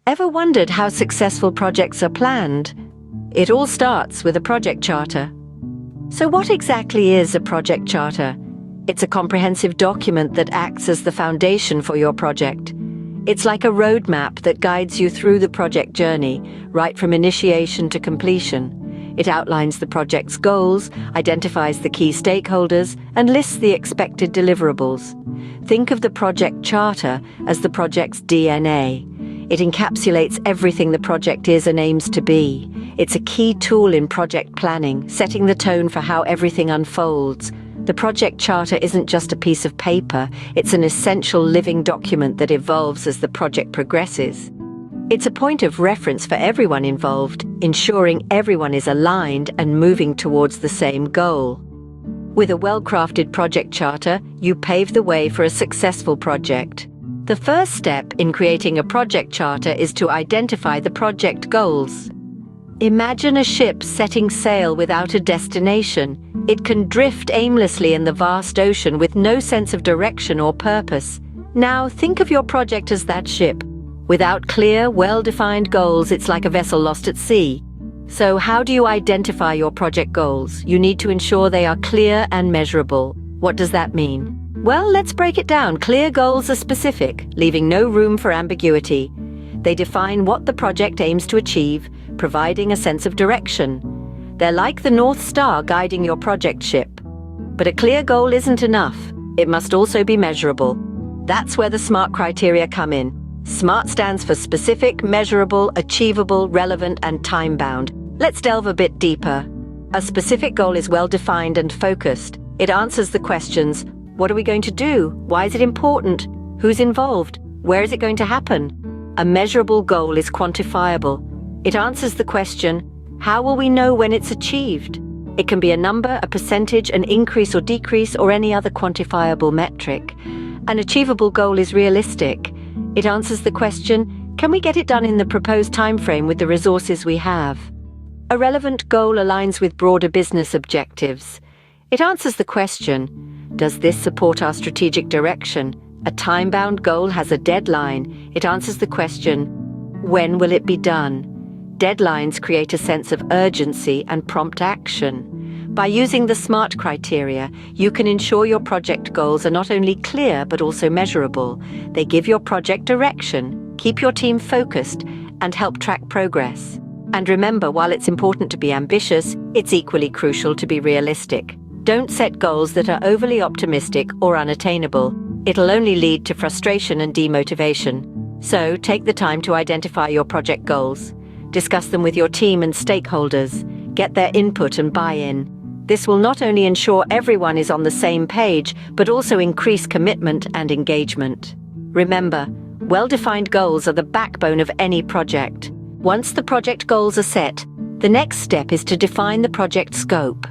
Ever wondered how successful projects are planned? It all starts with a project charter. So what exactly is a project charter? It's a comprehensive document that acts as the foundation for your project. It's like a roadmap that guides you through the project journey, right from initiation to completion. It outlines the project's goals, identifies the key stakeholders, and lists the expected deliverables. Think of the project charter as the project's DNA. It encapsulates everything the project is and aims to be. It's a key tool in project planning, setting the tone for how everything unfolds. The project charter isn't just a piece of paper, it's an essential living document that evolves as the project progresses. It's a point of reference for everyone involved, ensuring everyone is aligned and moving towards the same goal. With a well-crafted project charter, you pave the way for a successful project. The first step in creating a project charter is to identify the project goals. Imagine a ship setting sail without a destination. It can drift aimlessly in the vast ocean with no sense of direction or purpose. Now think of your project as that ship. Without clear, well-defined goals, it's like a vessel lost at sea. So how do you identify your project goals? You need to ensure they are clear and measurable. What does that mean? Well, let's break it down. Clear goals are specific, leaving no room for ambiguity. They define what the project aims to achieve, providing a sense of direction. They're like the North Star guiding your project ship. But a clear goal isn't enough. It must also be measurable. That's where the SMART criteria come in. SMART stands for specific, measurable, achievable, relevant, and time-bound. Let's delve a bit deeper. A specific goal is well-defined and focused. It answers the questions: what are we going to do? Why is it important? Who's involved? Where is it going to happen? A measurable goal is quantifiable. It answers the question, how will we know when it's achieved? It can be a number, a percentage, an increase or decrease, or any other quantifiable metric. An achievable goal is realistic. It answers the question, can we get it done in the proposed timeframe with the resources we have? A relevant goal aligns with broader business objectives. It answers the question, does this support our strategic direction? A time-bound goal has a deadline. It answers the question, when will it be done? Deadlines create a sense of urgency and prompt action. By using the SMART criteria, you can ensure your project goals are not only clear but also measurable. They give your project direction, keep your team focused, and help track progress. And remember, while it's important to be ambitious, it's equally crucial to be realistic. Don't set goals that are overly optimistic or unattainable. It'll only lead to frustration and demotivation. So take the time to identify your project goals. Discuss them with your team and stakeholders. Get their input and buy-in. This will not only ensure everyone is on the same page, but also increase commitment and engagement. Remember, well-defined goals are the backbone of any project. Once the project goals are set, the next step is to define the project scope.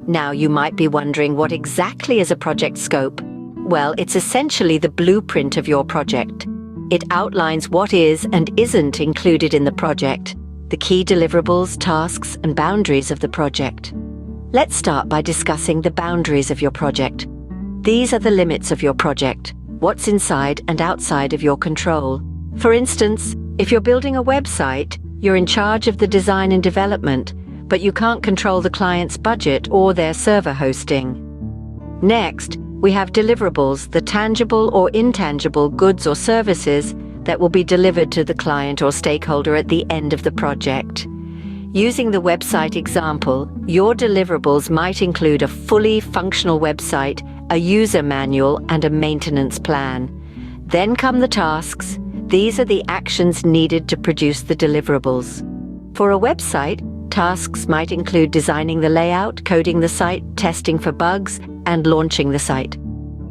Now you might be wondering, what exactly is a project scope? Well, it's essentially the blueprint of your project. It outlines what is and isn't included in the project, the key deliverables, tasks, and boundaries of the project. Let's start by discussing the boundaries of your project. These are the limits of your project, what's inside and outside of your control. For instance, if you're building a website, you're in charge of the design and development, but you can't control the client's budget or their server hosting. Next, we have deliverables, the tangible or intangible goods or services that will be delivered to the client or stakeholder at the end of the project. Using the website example, your deliverables might include a fully functional website, a user manual, and a maintenance plan. Then come the tasks. These are the actions needed to produce the deliverables. For a website, tasks might include designing the layout, coding the site, testing for bugs, and launching the site.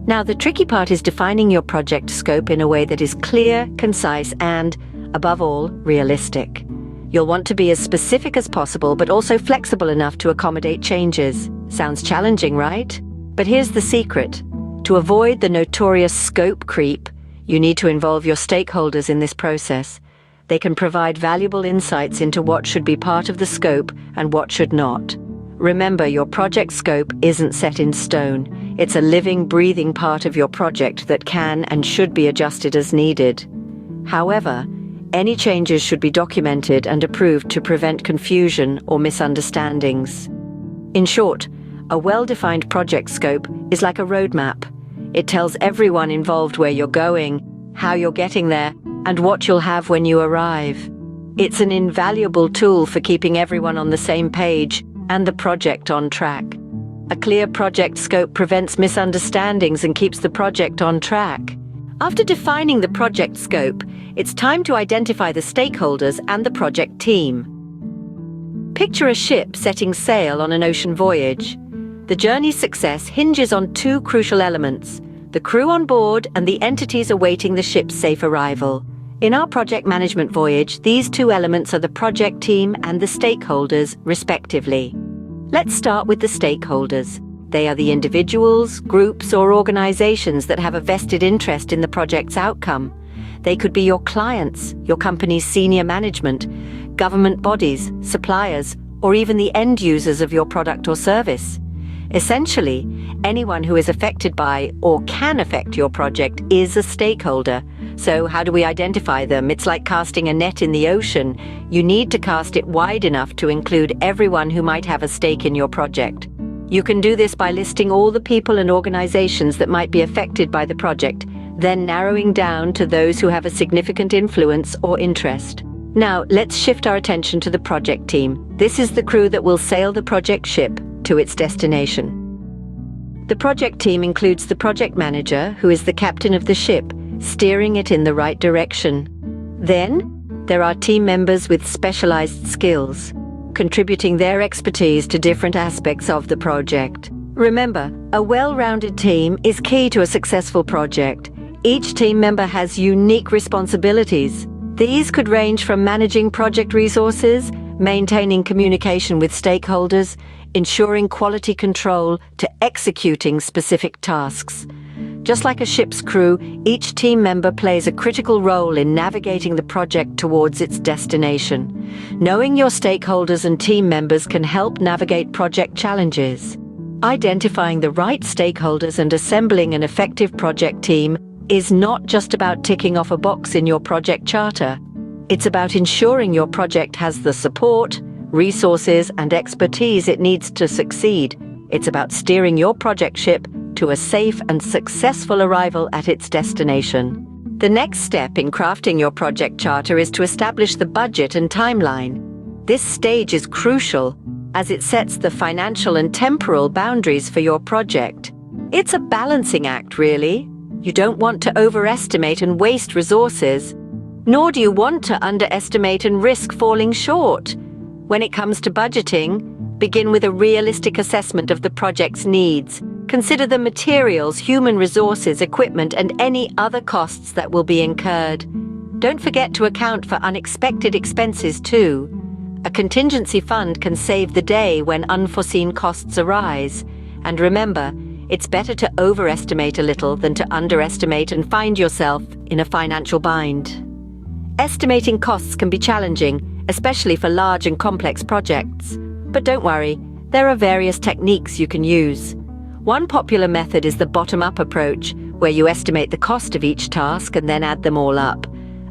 Now, the tricky part is defining your project scope in a way that is clear, concise, and, above all, realistic. You'll want to be as specific as possible, but also flexible enough to accommodate changes. Sounds challenging, right? But here's the secret. To avoid the notorious scope creep, you need to involve your stakeholders in this process. They can provide valuable insights into what should be part of the scope and what should not. Remember, your project scope isn't set in stone. It's a living, breathing part of your project that can and should be adjusted as needed. However, Any changes should be documented and approved to prevent confusion or misunderstandings. In short, a well-defined project scope is like a roadmap. It tells everyone involved where you're going, how you're getting there, and what you'll have when you arrive. It's an invaluable tool for keeping everyone on the same page and the project on track. A clear project scope prevents misunderstandings and keeps the project on track. After defining the project scope, it's time to identify the stakeholders and the project team. Picture a ship setting sail on an ocean voyage. The journey's success hinges on two crucial elements: the crew on board and the entities awaiting the ship's safe arrival. In our project management voyage, these two elements are the project team and the stakeholders, respectively. Let's start with the stakeholders. They are the individuals, groups, or organizations that have a vested interest in the project's outcome. They could be your clients, your company's senior management, government bodies, suppliers, or even the end users of your product or service. Essentially, anyone who is affected by or can affect your project is a stakeholder. So how do we identify them? It's like casting a net in the ocean. You need to cast it wide enough to include everyone who might have a stake in your project. You can do this by listing all the people and organizations that might be affected by the project, then narrowing down to those who have a significant influence or interest. Now, let's shift our attention to the project team. This is the crew that will sail the project ship to its destination. The project team includes the project manager, who is the captain of the ship, steering it in the right direction. Then, there are team members with specialized skills, contributing their expertise to different aspects of the project. Remember, a well-rounded team is key to a successful project. Each team member has unique responsibilities. These could range from managing project resources, maintaining communication with stakeholders, ensuring quality control, to executing specific tasks. Just like a ship's crew, each team member plays a critical role in navigating the project towards its destination. Knowing your stakeholders and team members can help navigate project challenges. Identifying the right stakeholders and assembling an effective project team is not just about ticking off a box in your project charter. It's about ensuring your project has the support, resources, and expertise it needs to succeed. It's about steering your project ship to a safe and successful arrival at its destination. The next step in crafting your project charter is to establish the budget and timeline. This stage is crucial, as it sets the financial and temporal boundaries for your project. It's a balancing act, really. You don't want to overestimate and waste resources, nor do you want to underestimate and risk falling short. When it comes to budgeting, begin with a realistic assessment of the project's needs. Consider the materials, human resources, equipment, and any other costs that will be incurred. Don't forget to account for unexpected expenses too. A contingency fund can save the day when unforeseen costs arise. And remember, it's better to overestimate a little than to underestimate and find yourself in a financial bind. Estimating costs can be challenging, especially for large and complex projects. But don't worry, there are various techniques you can use. One popular method is the bottom-up approach, where you estimate the cost of each task and then add them all up.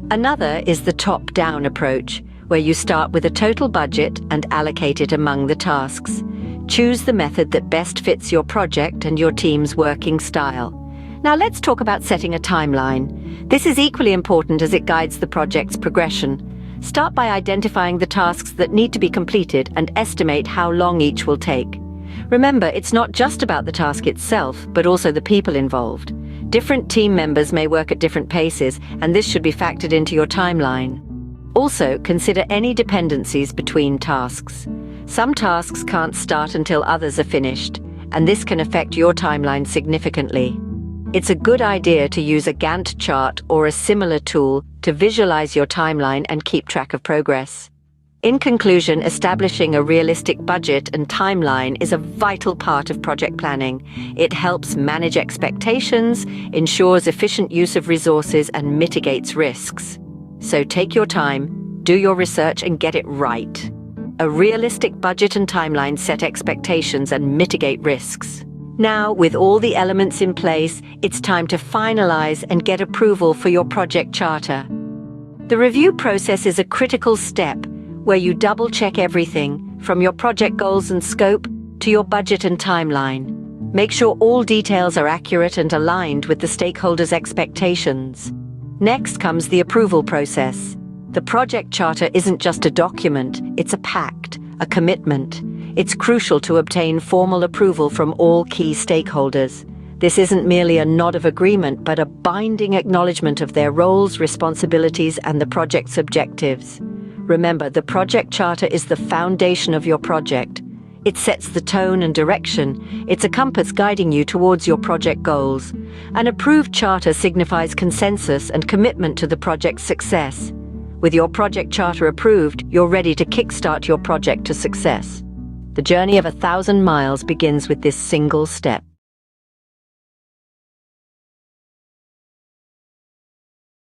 Another is the top-down approach, where you start with a total budget and allocate it among the tasks. Choose the method that best fits your project and your team's working style. Now let's talk about setting a timeline. This is equally important as it guides the project's progression. Start by identifying the tasks that need to be completed and estimate how long each will take. Remember, it's not just about the task itself, but also the people involved. Different team members may work at different paces, and this should be factored into your timeline. Also, consider any dependencies between tasks. Some tasks can't start until others are finished, and this can affect your timeline significantly. It's a good idea to use a Gantt chart or a similar tool to visualize your timeline and keep track of progress. In conclusion, establishing a realistic budget and timeline is a vital part of project planning. It helps manage expectations, ensures efficient use of resources, and mitigates risks. So take your time, do your research, and get it right. A realistic budget and timeline set expectations and mitigate risks. Now, with all the elements in place, it's time to finalize and get approval for your project charter. The review process is a critical step where you double-check everything, from your project goals and scope to your budget and timeline. Make sure all details are accurate and aligned with the stakeholders' expectations. Next comes the approval process. The project charter isn't just a document, it's a pact, a commitment. It's crucial to obtain formal approval from all key stakeholders. This isn't merely a nod of agreement, but a binding acknowledgement of their roles, responsibilities, and the project's objectives. Remember, the project charter is the foundation of your project. It sets the tone and direction. It's a compass guiding you towards your project goals. An approved charter signifies consensus and commitment to the project's success. With your project charter approved, you're ready to kickstart your project to success. The journey of 1,000 miles begins with this single step.